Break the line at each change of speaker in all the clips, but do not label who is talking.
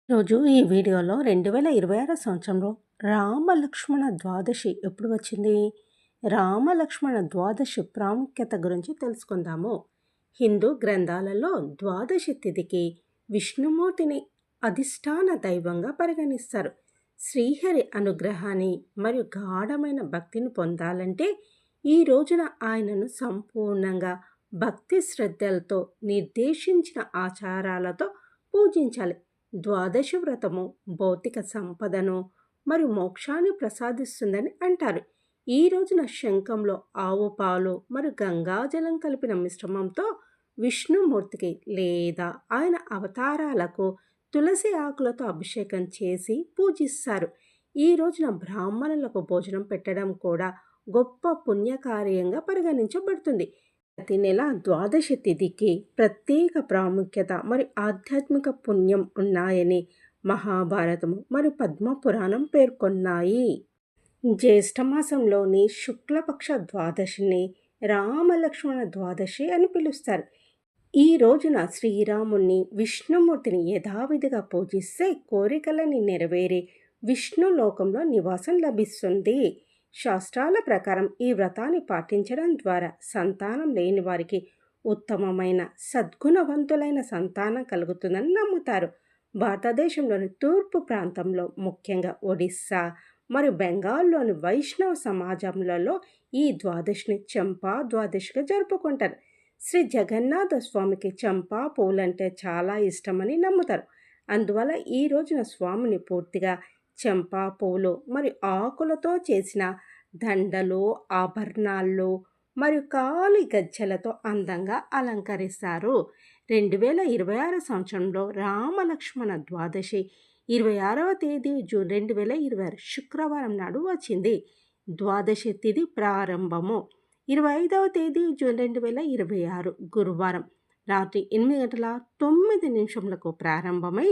రోజు ఈ వీడియోలో 2026 సంవత్సరంలో రామలక్ష్మణ ద్వాదశి ఎప్పుడు వచ్చింది? రామలక్ష్మణ ద్వాదశి ప్రాముఖ్యత గురించి తెలుసుకుందాము. హిందూ గ్రంథాలలో ద్వాదశి తిథికి విష్ణుమూర్తిని అధిష్టాన దైవంగా పరిగణిస్తారు. శ్రీహరి అనుగ్రహాన్ని మరియు గాఢమైన భక్తిని పొందాలంటే ఈ రోజున ఆయనను సంపూర్ణంగా భక్తి శ్రద్ధలతో నిర్దేశించిన ఆచారాలతో పూజించాలి. ద్వాదశి వ్రతము భౌతిక సంపదను మరియు మోక్షాన్ని ప్రసాదిస్తుందని అంటారు. ఈ రోజున శంఖంలో ఆవు పాలు మరియు గంగాజలం కలిపిన మిశ్రమంతో విష్ణుమూర్తికి లేదా ఆయన అవతారాలకు తులసి ఆకులతో అభిషేకం చేసి పూజిస్తారు. ఈ రోజున బ్రాహ్మణులకు భోజనం పెట్టడం కూడా గొప్ప పుణ్యకార్యంగా పరిగణించబడుతుంది. ప్రతి నెల ద్వాదశి తిథికి ప్రత్యేక ప్రాముఖ్యత మరియు ఆధ్యాత్మిక పుణ్యం ఉన్నాయని మహాభారతము మరియు పద్మపురాణం పేర్కొన్నాయి. జ్యేష్ఠమాసంలోని శుక్లపక్ష ద్వాదశిని రామలక్ష్మణ ద్వాదశి అని పిలుస్తారు. ఈ రోజున శ్రీరాముణ్ణి విష్ణుమూర్తిని యథావిధిగా పూజిస్తే కోరికలని నెరవేరి విష్ణు లోకంలో నివాసం లభిస్తుంది. శాస్త్రాల ప్రకారం ఈ వ్రతాన్ని పాటించడం ద్వారా సంతానం లేని వారికి ఉత్తమమైన సద్గుణవంతులైన సంతానం కలుగుతుందని నమ్ముతారు. భారతదేశంలోని తూర్పు ప్రాంతంలో ముఖ్యంగా ఒడిస్సా మరియు బెంగాల్లోని వైష్ణవ సమాజంలో ఈ ద్వాదశిని చంపా ద్వాదశిగా జరుపుకుంటారు. శ్రీ జగన్నాథ స్వామికి చంపా పూలంటే చాలా ఇష్టమని నమ్ముతారు. అందువల్ల ఈ రోజున స్వామిని పూర్తిగా చంపా పూలు మరియు ఆకులతో చేసిన దండలు, ఆభరణాలు మరియు కాలి గజ్జలతో అందంగా అలంకరిస్తారు. 2026 సంవత్సరంలో రామలక్ష్మణ ద్వాదశి 26వ తేదీ జూన్ 2026 శుక్రవారం నాడు వచ్చింది. ద్వాదశి తిథి ప్రారంభము 25వ తేదీ జూన్ 2026 గురువారం రాత్రి 8:09 ప్రారంభమై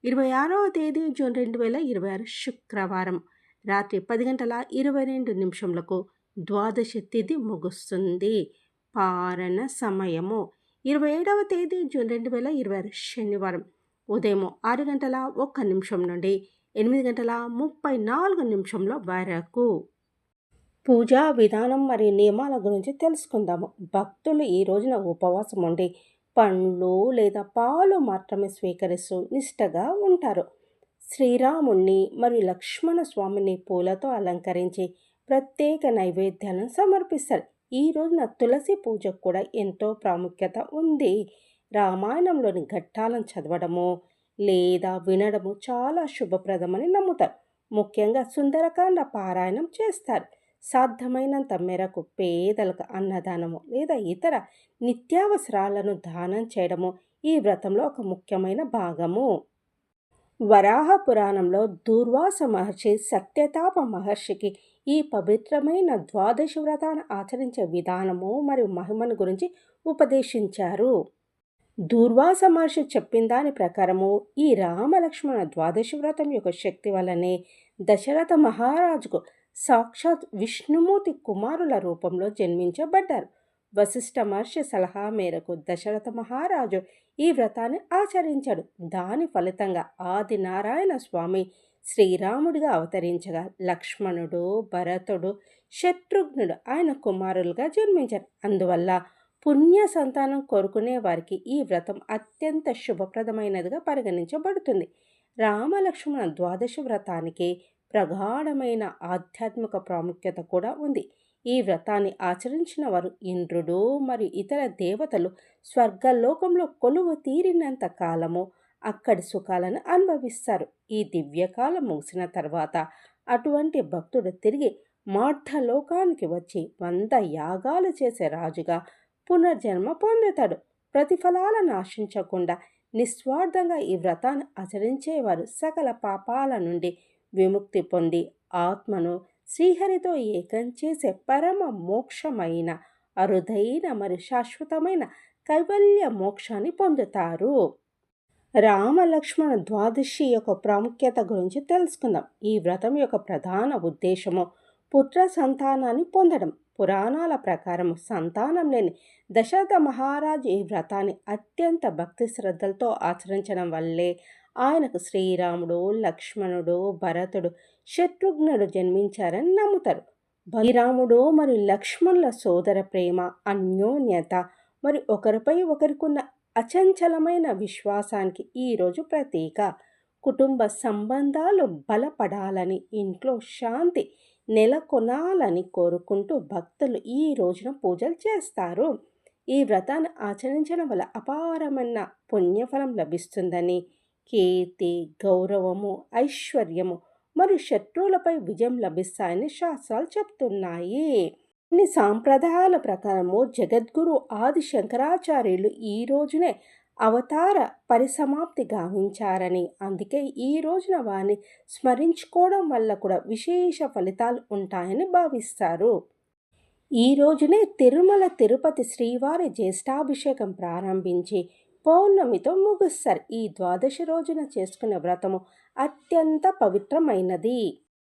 26వ తేదీ జూన్ 2026 శుక్రవారం రాత్రి 10:22 ద్వాదశి తిథి ముగుస్తుంది. పారణ సమయము 27వ తేదీ జూన్ 2026 శనివారం ఉదయం 6:01 నుండి 8:34 వరకు. పూజా విధానం మరియు నియమాల గురించి తెలుసుకుందాము. భక్తులు ఈ రోజున ఉపవాసం ఉండి పండ్లు లేదా పాలు మాత్రమే స్వీకరిస్తూ నిష్టగా ఉంటారు. శ్రీరాముణ్ణి మరియు లక్ష్మణ స్వామిని పూలతో అలంకరించి ప్రత్యేక నైవేద్యాలను సమర్పిస్తారు. ఈ రోజున తులసి పూజకు కూడా ఎంతో ప్రాముఖ్యత ఉంది. రామాయణంలోని ఘట్టాలను చదవడము లేదా వినడము చాలా శుభప్రదమని నమ్ముతారు. ముఖ్యంగా సుందరకాండ పారాయణం చేస్తారు. సాధ్యమైనంత మేరకు పేదలకు అన్నదానము లేదా ఇతర నిత్యావసరాలను దానం చేయడము ఈ వ్రతంలో ఒక ముఖ్యమైన భాగము. వరాహ పురాణంలో దూర్వాస మహర్షి సత్యతాప మహర్షికి ఈ పవిత్రమైన ద్వాదశి వ్రతాన్ని ఆచరించే విధానము మరియు మహిమను గురించి ఉపదేశించారు. దూర్వాస మహర్షి చెప్పిన దాని ప్రకారము ఈ రామలక్ష్మణ ద్వాదశి వ్రతం యొక్క శక్తి వల్లనే దశరథ మహారాజుకు సాక్షాత్ విష్ణుమూర్తి కుమారుల రూపంలో జన్మించబడ్డారు. వశిష్ఠ మహర్షి సలహా మేరకు దశరథ మహారాజు ఈ వ్రతాన్ని ఆచరించాడు. దాని ఫలితంగా ఆది నారాయణ స్వామి శ్రీరాముడిగా అవతరించగా లక్ష్మణుడు, భరతుడు, శత్రుఘ్నుడు ఆయన కుమారులుగా జన్మించారు. అందువల్ల పుణ్య సంతానం కోరుకునే వారికి ఈ వ్రతం అత్యంత శుభప్రదమైనదిగా పరిగణించబడుతుంది. రామలక్ష్మణ ద్వాదశి వ్రతానికి ప్రగాఢమైన ఆధ్యాత్మిక ప్రాముఖ్యత కూడా ఉంది. ఈ వ్రతాన్ని ఆచరించిన వారు ఇంద్రుడు మరియు ఇతర దేవతలు స్వర్గలోకంలో కొలువు తీరినంత కాలము అక్కడి సుఖాలను అనుభవిస్తారు. ఈ దివ్యకాలం ముగిసిన తర్వాత అటువంటి భక్తుడు తిరిగి మార్ధలోకానికి వచ్చి 100 యాగాలు చేసే రాజుగా పునర్జన్మ పొందుతాడు. ప్రతిఫలాలను ఆశించకుండా నిస్వార్థంగా ఈ వ్రతాన్ని ఆచరించేవారు సకల పాపాల నుండి విముక్తి పొంది ఆత్మను శ్రీహరితో ఏకం చేసే పరమ మోక్షమైన అరుదైన మరియు శాశ్వతమైన కైవల్య మోక్షాన్ని పొందుతారు. రామలక్ష్మణ ద్వాదశి యొక్క ప్రాముఖ్యత గురించి తెలుసుకుందాం. ఈ వ్రతం యొక్క ప్రధాన ఉద్దేశము పుత్ర సంతానాన్ని పొందడం. పురాణాల ప్రకారం సంతానం లేని దశరథ మహారాజు ఈ వ్రతాన్ని అత్యంత భక్తి శ్రద్ధలతో ఆచరించడం వల్లే ఆయనకు శ్రీరాముడు, లక్ష్మణుడు, భరతుడు, శత్రుఘ్నుడు జన్మించారని నమ్ముతారు. శ్రీరాముడు మరియు లక్ష్మణుల సోదర ప్రేమ, అన్యోన్యత మరియు ఒకరిపై ఒకరికున్న అచంచలమైన విశ్వాసానికి ఈరోజు ప్రతీక. కుటుంబ సంబంధాలు బలపడాలని, ఇంట్లో శాంతి నెలకొనాలని కోరుకుంటూ భక్తులు ఈ రోజున పూజలు చేస్తారు. ఈ వ్రతాన్ని ఆచరించడం వల్ల అపారమైన పుణ్యఫలం లభిస్తుందని, కీర్తి, గౌరవము, ఐశ్వర్యము మరియు శత్రువులపై విజయం లభిస్తాయని శాస్త్రాలు చెప్తున్నాయి. కొన్ని సాంప్రదాయాల ప్రకారము జగద్గురు ఆది శంకరాచార్యులు ఈ రోజునే అవతార పరిసమాప్తి గావించారని, అందుకే ఈ రోజున వారిని స్మరించుకోవడం వల్ల కూడా విశేష ఫలితాలు ఉంటాయని భావిస్తారు. ఈ రోజునే తిరుమల తిరుపతి శ్రీవారి జ్యేష్ఠాభిషేకం ప్రారంభించి పౌర్ణమితో ముగుస్తారు. ఈ ద్వాదశి రోజున చేసుకునే వ్రతము అత్యంత పవిత్రమైనది.